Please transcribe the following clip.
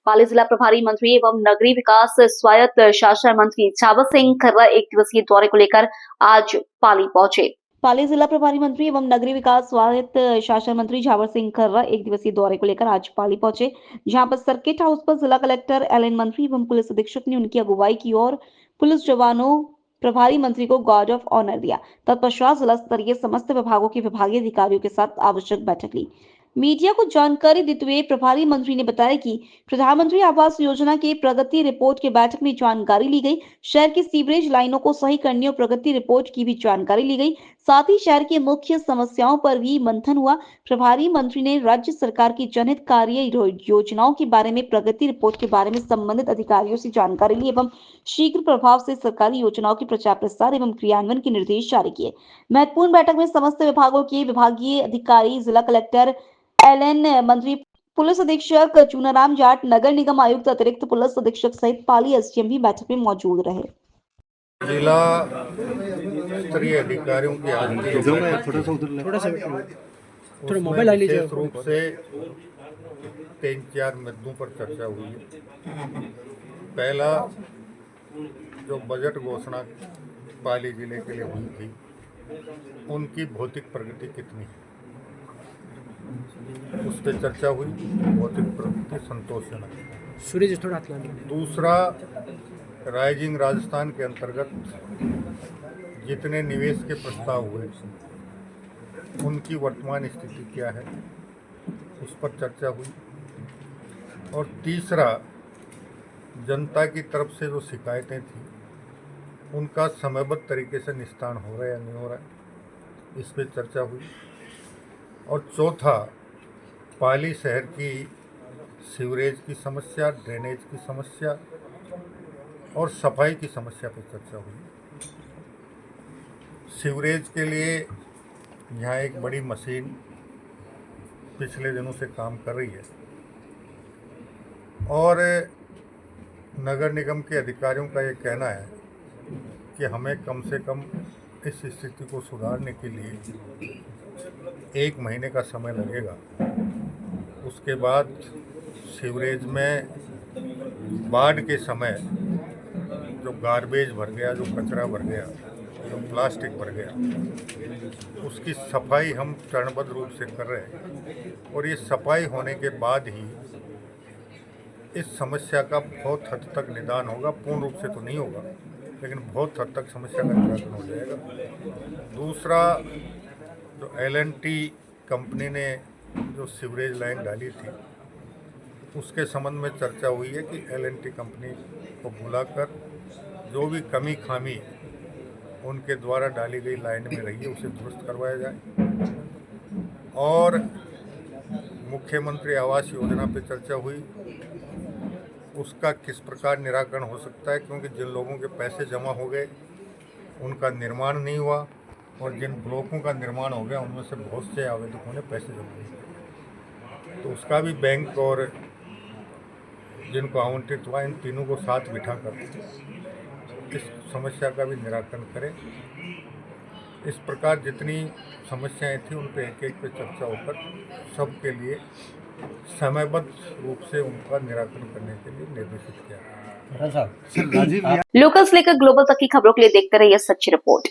पाली जिला प्रभारी मंत्री एवं नगरीय विकास स्वायत्त शासन मंत्री झावर सिंह खर्रा एक दिवसीय दौरे को लेकर आज पाली पहुंचे। पाली जिला प्रभारी मंत्री एवं नगरीय विकास स्वायत्त शासन मंत्री झावर सिंह खर्रा एक दिवसीय दौरे को लेकर आज पाली पहुंचे, जहां पर सर्किट हाउस पर जिला कलेक्टर एलएन मंत्री एवं पुलिस अधीक्षक ने उनकी अगुवाई की और पुलिस जवानों प्रभारी मंत्री को गार्ड ऑफ ऑनर दिया। तत्पश्चात जिला स्तरीय समस्त विभागों के विभागीय अधिकारियों के साथ आवश्यक बैठक ली। मीडिया को जानकारी देते हुए प्रभारी मंत्री ने बताया कि प्रधानमंत्री आवास योजना के प्रगति रिपोर्ट की बैठक में जानकारी ली गई। शहर की सीवरेज लाइनों को सही करने और प्रगति रिपोर्ट की भी जानकारी ली गई। साथ ही शहर की मुख्य समस्याओं पर भी मंथन हुआ। प्रभारी मंत्री ने राज्य सरकार की जनहित कार्य योजनाओं के बारे में, प्रगति रिपोर्ट के बारे में संबंधित अधिकारियों से जानकारी ली एवं शीघ्र प्रभाव से सरकारी योजनाओं के प्रचार प्रसार एवं क्रियान्वयन के निर्देश जारी किए। महत्वपूर्ण बैठक में समस्त विभागों के विभागीय अधिकारी, जिला कलेक्टर एलएन मंत्री, पुलिस अधीक्षक चूनाराम जाट, नगर निगम आयुक्त, अतिरिक्त पुलिस अधीक्षक सहित पाली एसडीएम भी बैठक में मौजूद रहे। जिला स्तरीय अधिकारियों की आज थोड़ा मोबाइल विशेष रूप से 3-4 मुद्दों पर चर्चा हुई है। पहला, जो बजट घोषणा पाली जिले के लिए हुई थी, उनकी भौतिक प्रगति कितनी है, उस पर चर्चा हुई। भौतिक प्रगति संतोषजनक। दूसरा, राइजिंग राजस्थान के अंतर्गत जितने निवेश के प्रस्ताव हुए, उनकी वर्तमान स्थिति क्या है, उस पर चर्चा हुई। और तीसरा, जनता की तरफ से जो शिकायतें थी, उनका समयबद्ध तरीके से निस्तारण हो रहा है या नहीं हो रहा है, इस पर चर्चा हुई। और चौथा, पाली शहर की सीवरेज की समस्या, ड्रेनेज की समस्या और सफाई की समस्या पर चर्चा हुई। सीवरेज के लिए यहाँ एक बड़ी मशीन पिछले दिनों से काम कर रही है और नगर निगम के अधिकारियों का ये कहना है कि हमें कम से कम इस स्थिति को सुधारने के लिए 1 महीने का समय लगेगा। उसके बाद सीवरेज में बाढ़ के समय जो गार्बेज भर गया, जो कचरा भर गया, जो प्लास्टिक भर गया, उसकी सफाई हम चरणबद्ध रूप से कर रहे हैं। और ये सफाई होने के बाद ही इस समस्या का बहुत हद तक निदान होगा। पूर्ण रूप से तो नहीं होगा, लेकिन बहुत हद तक समस्या का निराकरण हो जाएगा। दूसरा, जो L&T कंपनी ने जो सीवरेज लाइन डाली थी, उसके संबंध में चर्चा हुई है कि L&T कंपनी को बुलाकर जो भी कमी खामी उनके द्वारा डाली गई लाइन में रही है, उसे दुरुस्त करवाया जाए। और मुख्यमंत्री आवास योजना पर चर्चा हुई, उसका किस प्रकार निराकरण हो सकता है, क्योंकि जिन लोगों के पैसे जमा हो गए उनका निर्माण नहीं हुआ और जिन ब्लॉकों का निर्माण हो गया उनमें से बहुत से आवेदकों ने पैसे जमा किए। तो उसका भी बैंक और जिनको आवंटित हुआ, इन तीनों को साथ बिठाकर इस समस्या का भी निराकरण करें। इस प्रकार जितनी समस्याएं थी उन पर एक पे चर्चा होकर सबके लिए समयबद्ध रूप से उनका निराकरण करने के लिए निर्देशित किया। लोकल्स लेकर ग्लोबल तक की खबरों के लिए देखते रहिए सच्ची रिपोर्ट।